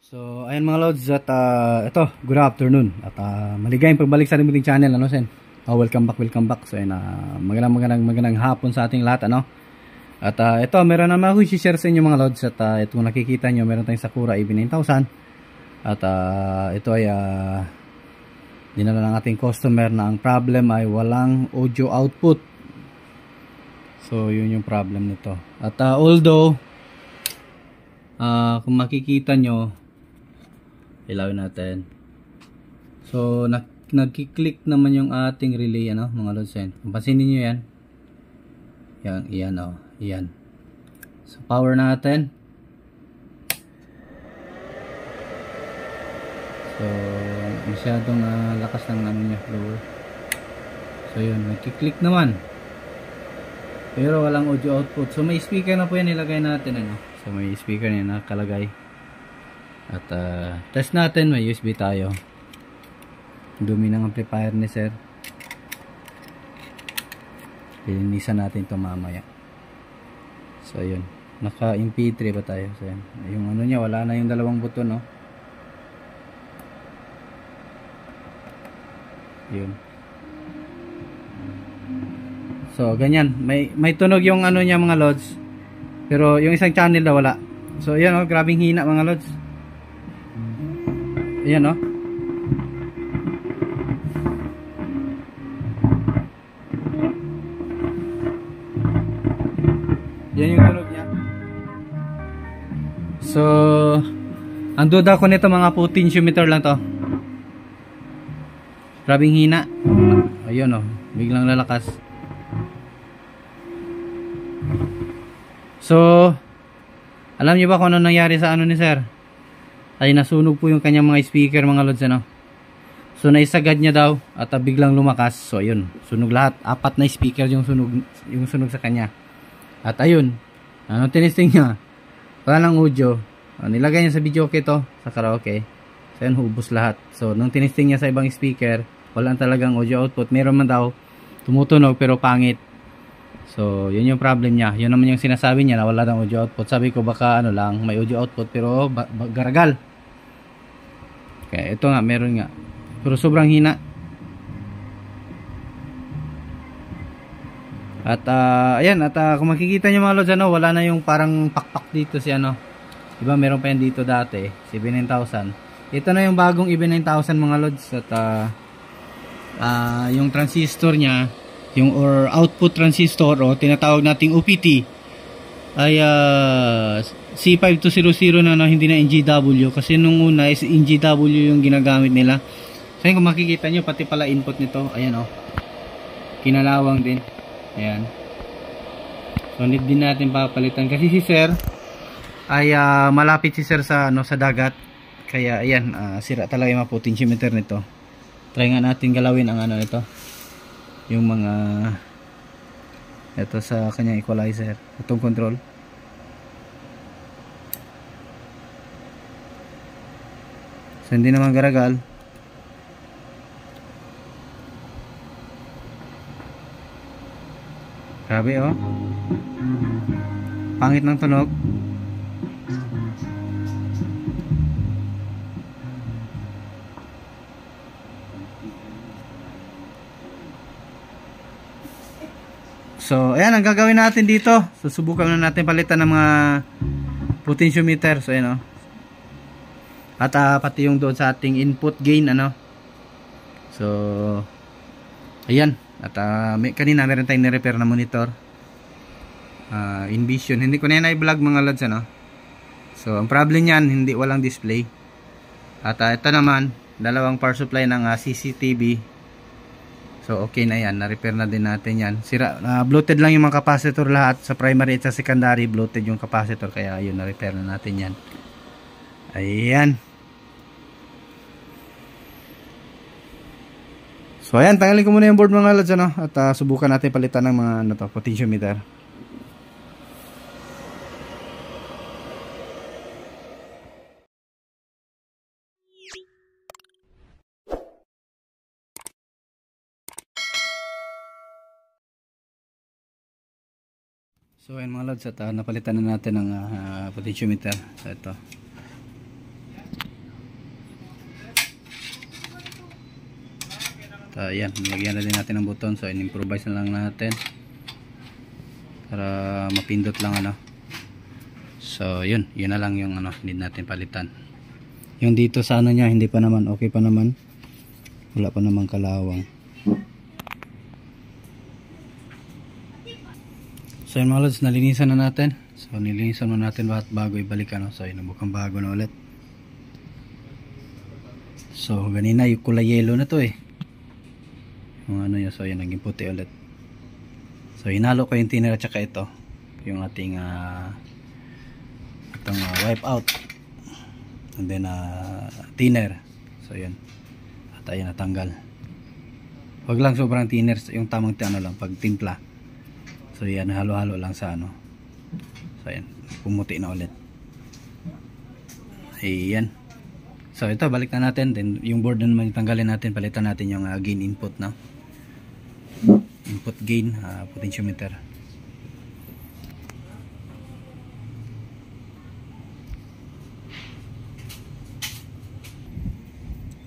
So, ayan mga lods at ito, good afternoon at maligayang pagbalik sa ating channel, ano sen? Welcome back. So, ayan, magandang hapon sa ating lahat, ano? At ito, meron naman ako i-share sa inyo mga lods at itong nakikita nyo, meron tayong Sakura EV9000 at ito ay dinala ng ating customer na ang problem ay walang audio output. So, yun yung problem nito. At although kung makikita nyo, ilawin natin. So nagki-click naman yung ating relay, ano mga lods. Kung pansinin nyo yan. Yan. So power natin. So masyadong lakas ng ano niya, lower. So yun, nagki-click naman. Pero walang audio output. So may speaker na po yan nilagay natin, ano. So may speaker na nakalagay. At test natin, may USB tayo. Dumi ng amplifier ni sir. Lilinisan natin ito mamaya. So yun, naka MP3 ba tayo? So yan, yung ano niya, wala na yung dalawang buton, no? Yun. So ganyan, may tunog yung ano niya mga lods. Pero yung isang channel daw wala. So yan, oh, grabing hina mga lods. Ayan, no? Yan yung tunog niya. So ang duda ko nito, mga potentiometer lang to. Grabing hina. Ayun, oh, biglang lalakas. So alam niyo ba kung ano nangyari sa ano ni sir? Ay nasunog po yung kanyang mga speaker mga lods, ano. So naisagad niya daw at biglang lumakas. So ayun, sunog lahat. 4 na speaker yung sunog sa kanya. At ayun, ano tinesting niya? Wala lang audio. Nilagay niya sa video to, sa karaoke. So ayun, hubos lahat. So nung tinesting niya sa ibang speaker, wala talagang audio output. Meron man daw tumutunog pero pangit. So yun yung problem niya. Yun naman yung sinasabi niya na wala daw audio output. Sabi ko baka ano lang, may audio output pero garagal. Okay, ito nga, meron nga. Pero sobrang hina. At ayan, at kung makikita nyo mga lods, ano, wala na yung parang pakpak dito si ano. Diba meron pa yan dito dati, si EV9000. Ito na yung bagong EV9000 mga lods. At yung transistor nya, yung or output transistor o tinatawag nating OPT ay C5200 na, hindi na NGW, kasi nung una is NGW yung ginagamit nila. So kung makikita nyo, pati pala input nito, ayan, oh, kinalawang din, ayan. So need din natin papalitan kasi si sir ay malapit si sir sa ano, sa dagat, kaya ayan, sira talaga yung mga potentiometer nito. Try nga natin galawin ang ano nito, yung mga ito sa kanyang equalizer, itong control. So hindi naman garagal. Grabe, oh, pangit ng tunog. So ayan ang gagawin natin dito. Susubukan na natin palitan ng mga potentiometer. So ayan, oh. At pati yung doon sa ating input gain, ano. So ayan. At kanina meron tayong ni-repair na monitor, Invision. Hindi ko na yan i-vlog mga lods, ano. So ang problem niyan, hindi walang display. At ito naman, dalawang power supply ng CCTV. So okay na yan, na-repair na din natin yan. Sira, bloated lang yung mga capacitor lahat. Sa primary at sa secondary, bloated yung capacitor. Kaya yun, na-repair na natin yan. Ayan. So ayan, tanggalin ko muna yung board mga lods, ano. At subukan natin palitan ng mga ano to, potentiometer. So ayan mga lods, at napalitan na natin ng potentiometer. So ito, Ayan, lagyan na din natin ng buton. So in-improvise na lang natin para mapindot lang ano. So yun na lang yung ano need natin palitan. Yung dito sa ano niya hindi pa naman, okay pa naman, wala pa namang kalawang. So yun mga lods, nalinisan na natin. So nilinisan na natin bago ibalik ano. So yun, mukhang bago na ulit. So ganina yung kulay yellow na to eh, yung ano yun. So yun, naging puti ulit. So hinalo ko yung thinner at saka ito yung ating itong wipe out, and then thinner. So yun, at ayun, natanggal. Wag lang sobrang thinner, yung tamang ano lang pag timpla. So yan, halo-halo lang sa ano. So yan, pumuti na ulit. Ayan. So ito, balik na natin. Then yung board na naman tanggalin natin, palitan natin yung gain input na. Input gain, potentiometer.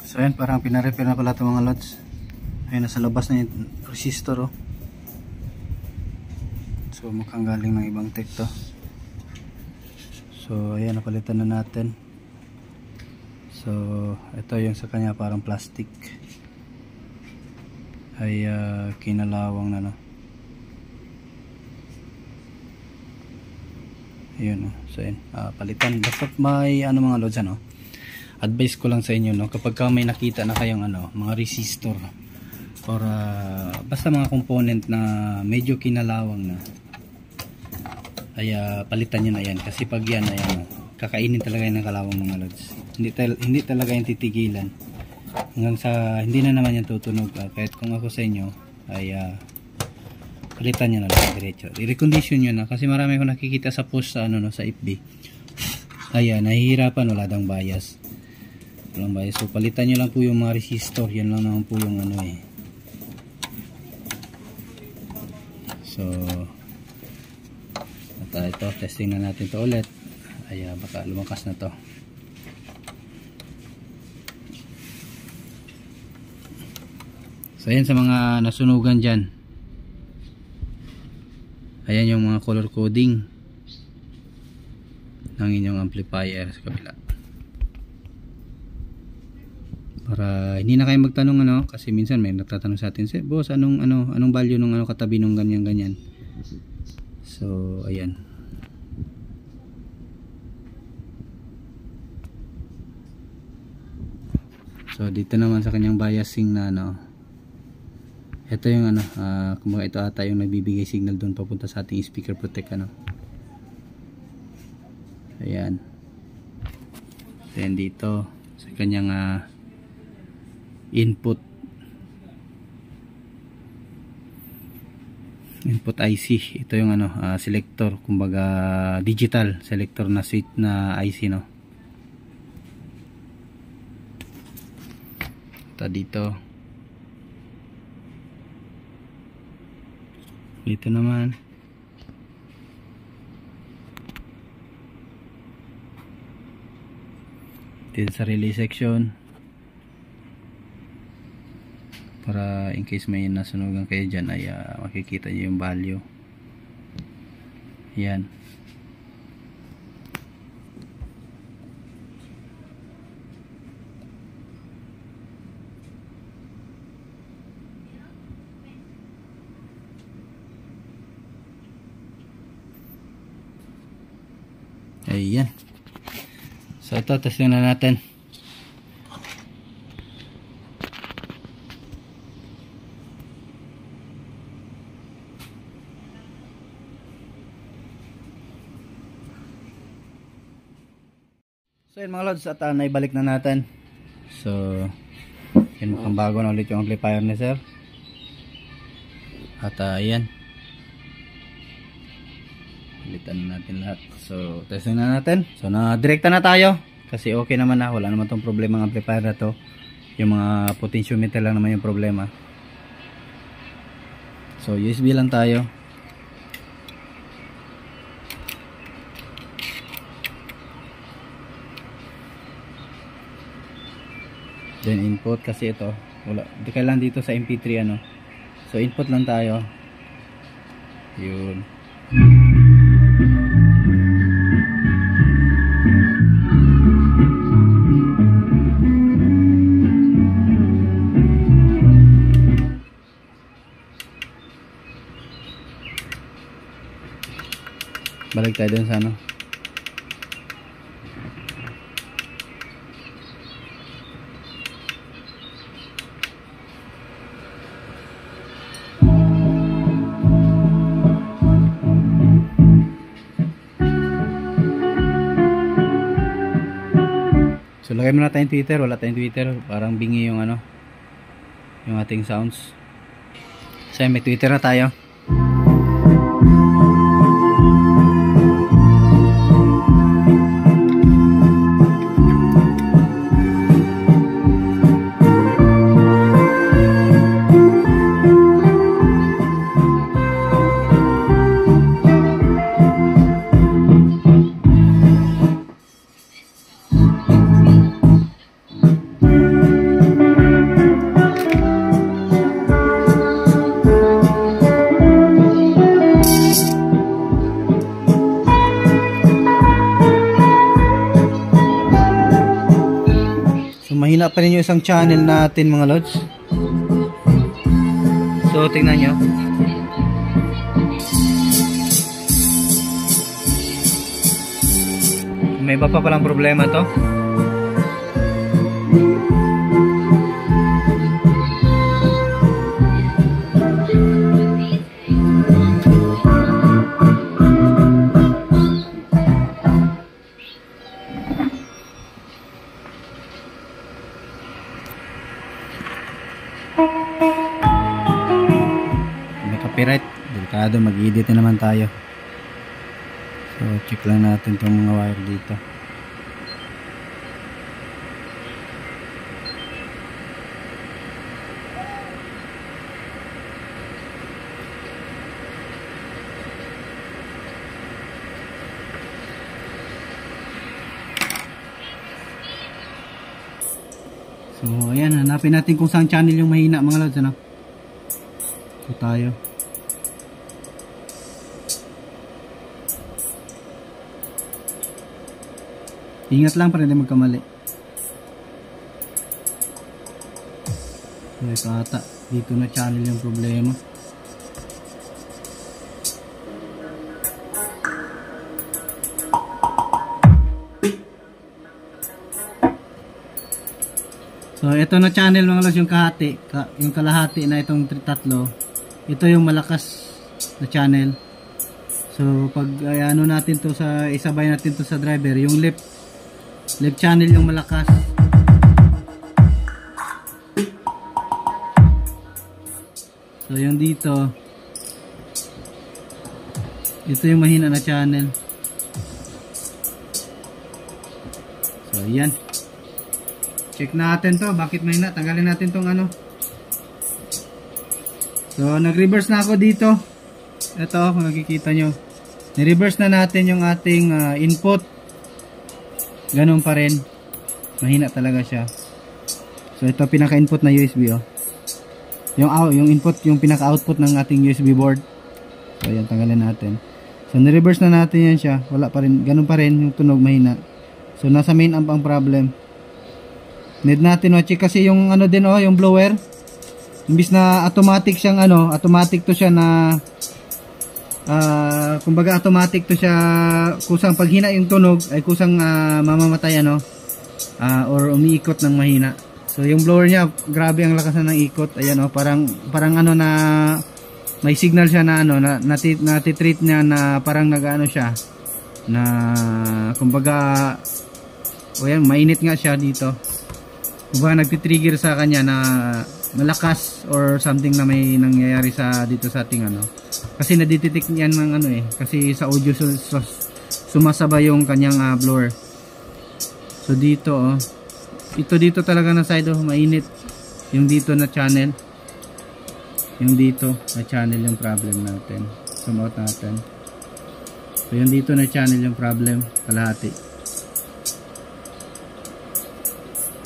So ayan, parang pinarepair na pala ito mga lods. Ayun, nasa labas na yung resistor oh. So mukhang galing ng ibang tech to. So ayan, napalitan na natin. So ito yung sa kanya parang plastic ay kinalawang na no. Ayun oh. So ayan, palitan. Basta may ano mga lods ano, advice ko lang sa inyo no, kapag may nakita na kayong ano, mga resistor or basta mga component na medyo kinalawang na, ay palitan nyo na yan. Kasi pag yan ay kakainin talaga yan ng kalawang mga lods. Hindi talaga yung titigilan hanggang sa hindi na naman yan tutunog. Kahit kung ako sa inyo ay palitan nyo na lang diretso, i-recondition nyo na. Kasi marami ko nakikita sa post sa ano no, sa FB, ayan, nahihirapan, wala dang bias, walang bias. So palitan nyo lang po yung mga resistor, yan lang naman po yung ano eh. So at ito, testing na natin to ulit. Ay baka lumakas na to. So ayan, sa mga nasunugan dyan, ayan yung mga color coding ng inyong amplifier sa kabila, para hindi na kayo magtanong ano. Kasi minsan may nagtatanong sa atin, boss, anong value nung ano katabi nung ganyan. So ayan. So dito naman sa kanyang biasing na ano, ito yung ano, kumbaga ito ata yung nagbibigay signal doon papunta sa ating speaker protect ano. Ayan. Then dito sa kanyang input IC, ito yung ano, selector, kumbaga digital selector na switch na IC no. Ito dito naman dito sa relay section, para in case may nasunugan kayo dyan ay makikita nyo yung value. Yan. Ayan. So ito, testing na natin. So yun mga lods, at naibalik na natin. So yun, mukhang bago na ulit yung amplifier ni sir. At ayan, palitan na natin lahat. So testing na natin. So na-direkta na tayo kasi okay naman na, wala naman tong problema ng amplifier na to. Yung mga potentiometer lang naman yung problema. So USB lang tayo. Then input kasi ito Wala, di kailan dito sa MP3 ano. So input lang tayo. Yun. Balik tayo dun sa ano. So lagay muna tayong Twitter, wala tayong Twitter, parang bingi yung ano, yung ating sounds. So may Twitter na tayo. Mahina pa rin yung isang channel natin mga lods. So tingnan nyo. May iba pa palang problema to. May copyright, delikado, mag-edit na naman tayo. So check lang natin itong mga wire dito. So ayan, hanapin natin kung saan channel yung mahina mga lods, ano? So tayo. Ingat lang para hindi magkamali. So ito ata, dito na channel yung problema. So ito na channel mga lods, yung kahati, yung kalahati na itong tatlo. Ito yung malakas na channel. So pag ano natin to sa isabay natin to sa driver, yung left channel yung malakas. So yung dito, ito yung mahina na channel. So yan. Check natin to, bakit mahina. Tanggalin natin tong ano. So nag-reverse na ako dito. Ito kung nakikita nyo, ni-reverse na natin yung ating input. Ganun pa rin, mahina talaga siya. So ito pinaka-input na USB, oh. Yung input, yung pinaka-output ng ating USB board. So ayan, tanggalin natin. So ni-reverse na natin yan siya. Wala pa rin, ganun pa rin yung tunog, mahina. So nasa main amp ang problem. Need natin check kasi yung ano din, oh, yung blower. Imbis na automatic siyang ano, automatic to siya na kumbaga automatic to siya, kusang paghina yung tunog ay kusang mamamatay ano, or umiikot ng mahina. So yung blower niya, grabe ang lakas na ng ikot. Ayan, oh, parang ano na may signal siya na ano, natitreat niya na parang nag-ano siya na kumbaga, o yan, mainit nga siya dito. Kumbaga nagtitrigger sa kanya na malakas or something na may nangyayari sa dito sa ating ano. Kasi nadidetect yan ng ano kasi sa audio sumasabay yung kanyang blower. So dito, oh, ito dito talaga na side, oh, mainit. Yung dito na channel, yung dito na channel yung problem natin. Zoom out natin. So yung dito na channel yung problem, kalahati.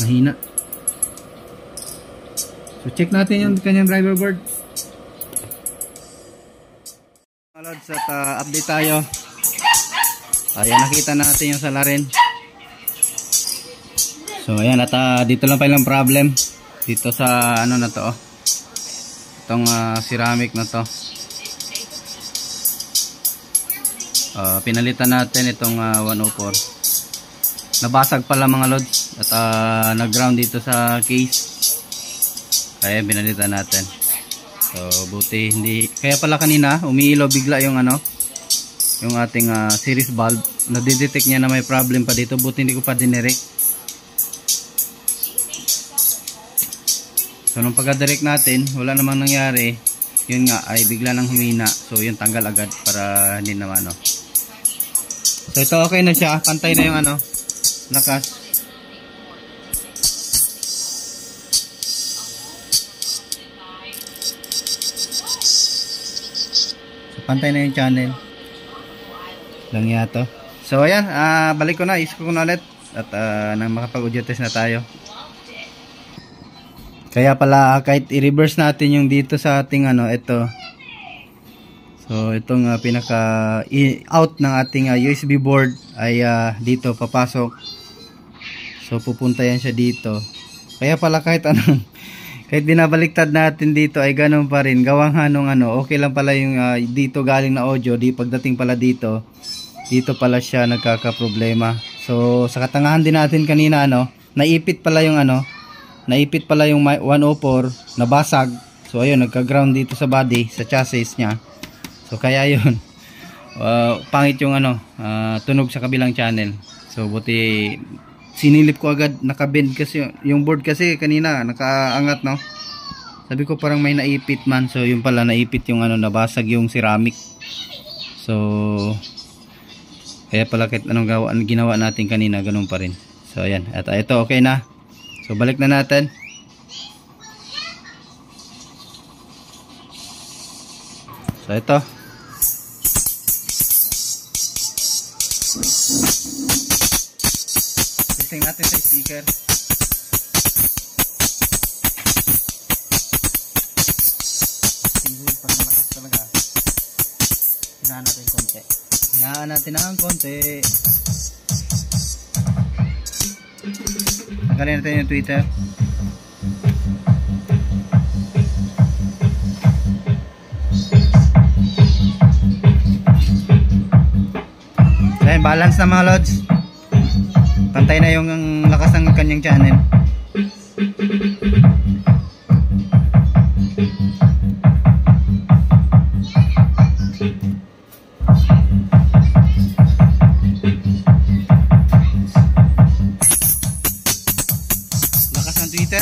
Mahina. So check natin yung kanyang driver board. Lods, at update tayo. Ayan, nakita natin yung salarin. So ayan, at dito lang pa lang problem dito sa ano na to, itong ceramic na to. Pinalitan natin itong 104. Nabasag pala mga lods at nag-ground dito sa case, kaya pinalitan natin. So buti hindi, kaya pala kanina umiilaw bigla yung ano, yung ating series valve. Nadidetect niya na may problem pa dito, buti hindi ko pa dinirect. So nung pagka-direct natin, wala namang nangyari. Yun nga ay bigla nang humina. So yun, tanggal agad para hindi naman ano. So ito okay na siya, pantay na yung ano, lakas. So pantay na yung channel. Lang yato. So ayan, balik ko na, isko ko na ulit at nang makapag-audio test na tayo. Kaya pala kahit i-reverse natin yung dito sa ating ano, ito. So itong pinaka out ng ating USB board ay dito papasok. So pupunta yan siya dito. Kaya pala kahit anong kahit binabaliktad natin dito ay ganoon pa rin. Gawang hanong ano, okay lang pala yung dito galing na audio, di pagdating pala dito pala siya nagkakaproblema. So sa katangahan din natin kanina ano, naipit pala yung ano, naipit pala yung 104, nabasag. So ayun, nagka-ground dito sa body, sa chassis niya. So kaya yun, pangit yung ano, tunog sa kabilang channel. So buti sinilip ko agad, nakabend kasi yung board kasi kanina nakaangat, no. Sabi ko parang may naipit man. So yun pala, naipit yung ano, nabasag yung ceramic. So kaya pala kahit anong ginawa natin kanina, ganun pa rin. So ayan, at ito okay na. So balik na natin. So ito. Testing natin sa speaker. Tingnan pag malakas talaga. Hinaan natin konti. Hinaan natin ng konti. Tanggalin natin yung Twitter. Ayan, balance na mga lods. Pantay na yung lakas ng kanyang channel. Twitter.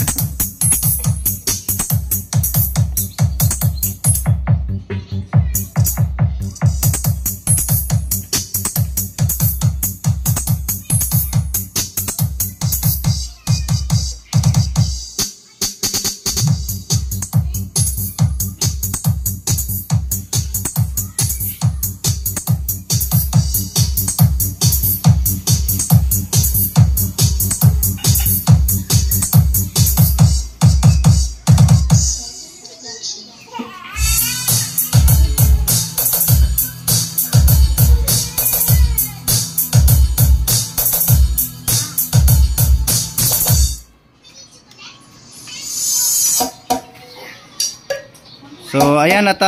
So ayan, at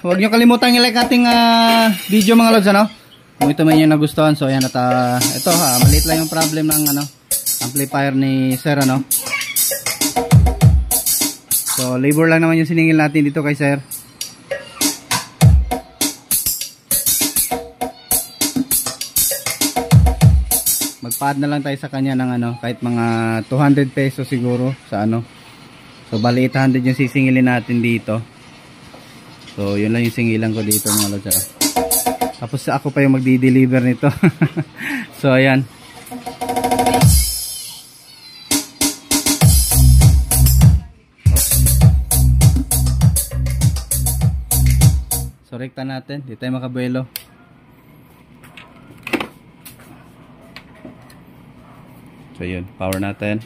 huwag nyo kalimutang i-like ating video mga lods, ano, kung ito man yung nagustuhan. So ayan, at ito maliit lang yung problem ng ano, amplifier ni sir, ano. So labor lang naman yung siningil natin dito kay sir. Magpa-add na lang tayo sa kanya ng ano, kahit mga 200 pesos siguro sa ano. So bali 800 yung sisingilin natin dito. So yun lang yung singilan ko dito mga lods. Tapos ako pa yung magdi-deliver nito. So ayan. So rekta natin, di tayo makabuelo. So yun, power natin.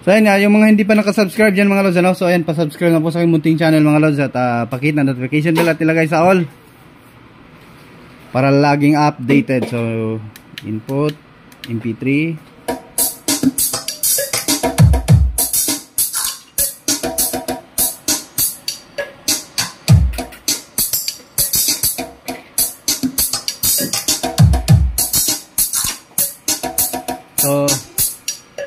So ayan nga, yung mga hindi pa nakasubscribe dyan mga lods, ano? So ayan, pasubscribe na po sa aking munting channel mga lods. At pakita na notification bell at ilagay sa all para laging updated. So input, mp3. So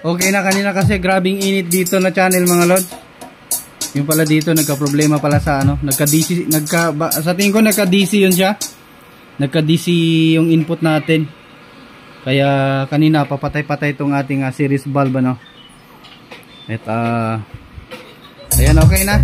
okay na kanina kasi grabing init dito na channel mga lods. Yung pala dito nagka-problema pala sa ano, nagka-DC, sa tingin ko nagka-DC yun siya. Nagka-DC yung input natin. Kaya kanina papatay-patay itong ating series bulb ano. At ayan, okay na.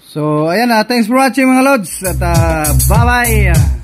So, ayan na. Thanks for watching mga lods. At bye-bye.